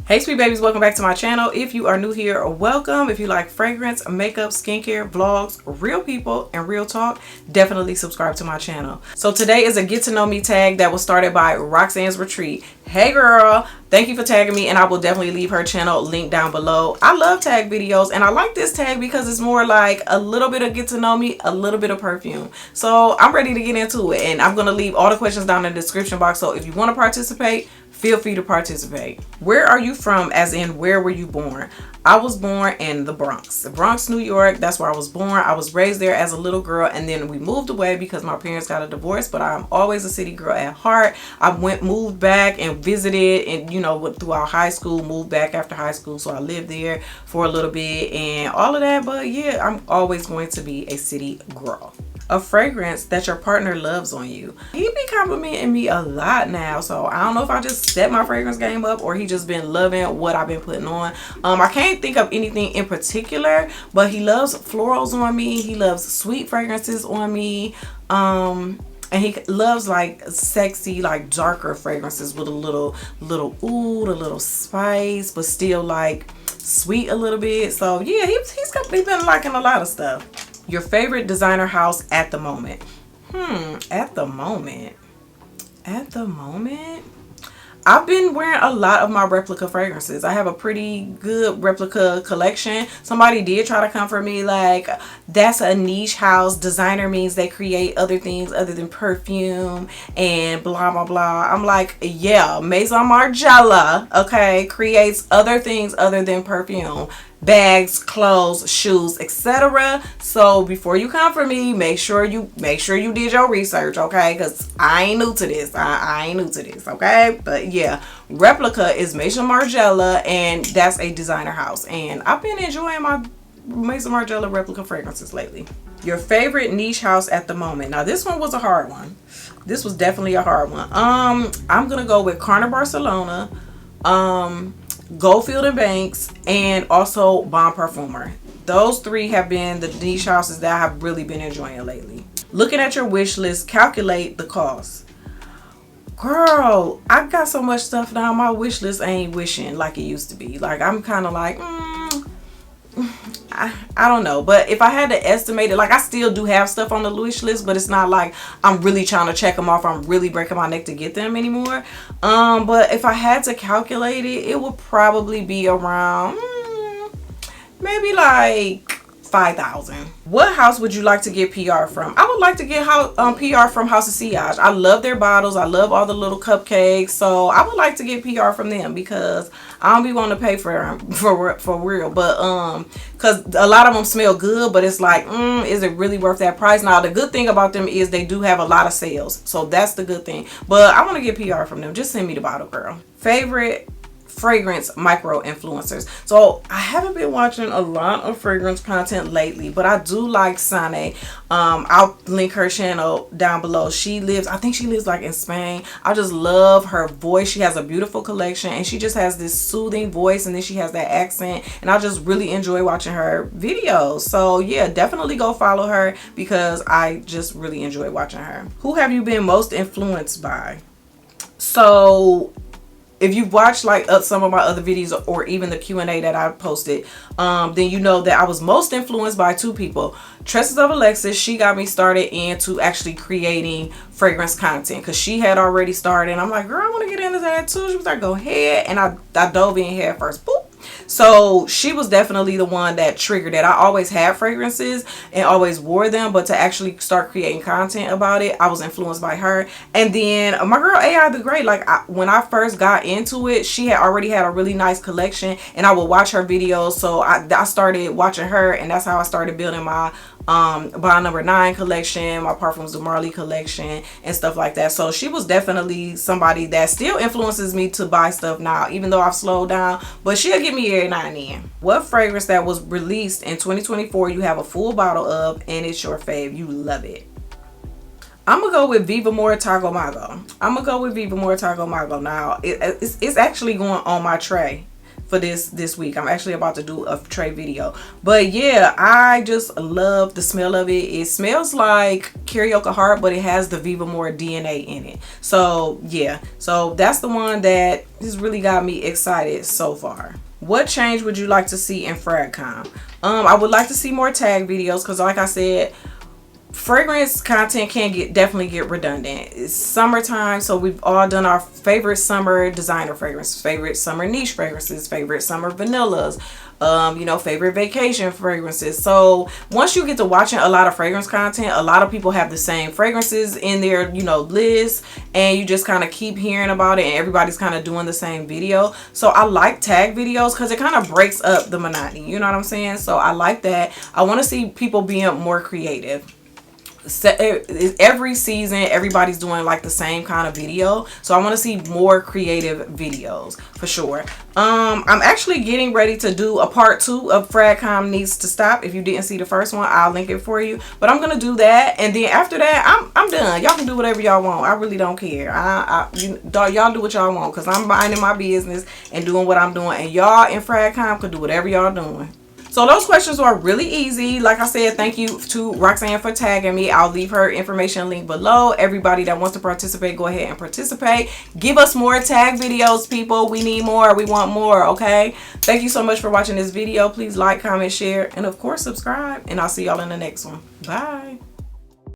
Hey sweet babies, welcome back to my channel. If you are new here, welcome. If you like fragrance, makeup, skincare, vlogs, real people, and real talk, definitely subscribe to my channel. So today is a get to know me tag that was started by Roxanne's Retreat. Hey girl, thank you for tagging me, and I will definitely leave her channel link down below. I love tag videos, and I like this tag because it's more like a little bit of get to know me, a little bit of perfume. So I'm ready to get into it, and I'm going to leave all the questions down in the description box. So if you want to participate, feel free to participate. Where are you from, as in where were you born? I was born in the Bronx, New York. That's where I was born. I was raised there as a little girl, and then we moved away because my parents got a divorce, but I'm always a city girl at heart. I moved back and visited, and went throughout high school, moved back after high school, so I lived there for a little bit and all of that. But yeah, I'm always going to be a city girl. A fragrance that your partner loves on you. He be complimenting me a lot now, so I don't know if I just set my fragrance game up or he just been loving what I've been putting on. I can't think of anything in particular, but he loves florals on me. He loves sweet fragrances on me. And he loves like sexy, like darker fragrances with a little oud, a little spice, but still like sweet a little bit. So yeah, he's been liking a lot of stuff. Your favorite designer house at the moment? At the moment, I've been wearing a lot of my replica fragrances. I have a pretty good replica collection. Somebody did try to come for me like, that's a niche house. Designer means they create other things other than perfume and blah blah blah. I'm like, yeah, Maison Margiela, okay, creates other things other than perfume. Bags, clothes, shoes, etc. So before you come for me, make sure you did your research, okay? Because I ain't new to this. I ain't new to this, okay? But yeah, replica is Maison Margiela, and that's a designer house, and I've been enjoying my Maison Margiela replica fragrances lately. Your favorite niche house at the moment? Now this one was a hard one. This was definitely a hard one. I'm gonna go with Carner Barcelona, Goldfield and Banks, and also Bon Parfumer. Those three have been the niche houses that I have really been enjoying lately. Looking at your wish list, calculate the cost. Girl, I got so much stuff now, my wish list ain't wishing like it used to be. Like, I'm kind of like, I don't know, but if I had to estimate it, like, I still do have stuff on the wish list, but it's not like I'm really trying to check them off. I'm really breaking my neck to get them anymore. But if I had to calculate it, it would probably be around maybe like 5,000. What house would you like to get PR from? I would like to get PR from House of Sillage. I love their bottles. I love all the little cupcakes. So I would like to get PR from them because I don't be wanting to pay for real. But because a lot of them smell good, but it's like, is it really worth that price? Now the good thing about them is they do have a lot of sales, so that's the good thing. But I want to get PR from them. Just send me the bottle, girl. Favorite fragrance micro influencers. So I haven't been watching a lot of fragrance content lately, but I do like Sane. I'll link her channel down below. I think she lives like in Spain. I just love her voice. She has a beautiful collection, and she just has this soothing voice, and then she has that accent, and I just really enjoy watching her videos. So yeah, definitely go follow her because I just really enjoy watching her. Who have you been most influenced by? So if you've watched like some of my other videos or even the Q&A that I posted, then you know that I was most influenced by two people. Tresses of Alexis, she got me started into actually creating fragrance content because she had already started. And I'm like, girl, I want to get into that too. She was like, go ahead. And I dove in head first. Boop. So she was definitely the one that triggered it. I always had fragrances and always wore them, but to actually start creating content about it, I was influenced by her. And then my girl AI the Great, like when I first got into it, she had already had a really nice collection, and I would watch her videos. So I started watching her, and that's how I started building my Bond Number 9 collection, my Parfums de Marly collection, and stuff like that. So she was definitely somebody that still influences me to buy stuff now, even though I've slowed down, but she'll get me every now and then. What fragrance that was released in 2024 you have a full bottle of and it's your fave, you love it? I'm gonna go with Viva More Tago Mago. Now it's actually going on my tray. for this week. I'm actually about to do a tray video. But yeah, I just love the smell of it. It smells like Karaoke Heart, but it has the Viva More DNA in it. So yeah, so that's the one that has really got me excited so far. What change would you like to see in FragCom? I would like to see more tag videos, because like I said, fragrance content can definitely get redundant. It's summertime, so we've all done our favorite summer designer fragrance, favorite summer niche fragrances, favorite summer vanillas, you know, favorite vacation fragrances. So once you get to watching a lot of fragrance content, a lot of people have the same fragrances in their, you know, list, and you just kind of keep hearing about it, and everybody's kind of doing the same video. So I like tag videos because it kind of breaks up the monotony, you know what I'm saying? So I like that. I want to see people being more creative. Every season everybody's doing like the same kind of video, so I want to see more creative videos for sure. I'm actually getting ready to do a part 2 of FragCom Needs to Stop. If you didn't see the first one, I'll link it for you, but I'm gonna do that, and then after that I'm done. Y'all can do whatever y'all want. I really don't care. Y'all do what y'all want, because I'm minding my business and doing what I'm doing, and y'all in FragCom can do whatever y'all doing. So those questions are really easy. Like I said, thank you to Roxanne for tagging me. I'll leave her information link below. Everybody that wants to participate, go ahead and participate. Give us more tag videos, people. We need more. We want more, okay? Thank you so much for watching this video. Please like, comment, share, and of course subscribe. And I'll see y'all in the next one. Bye.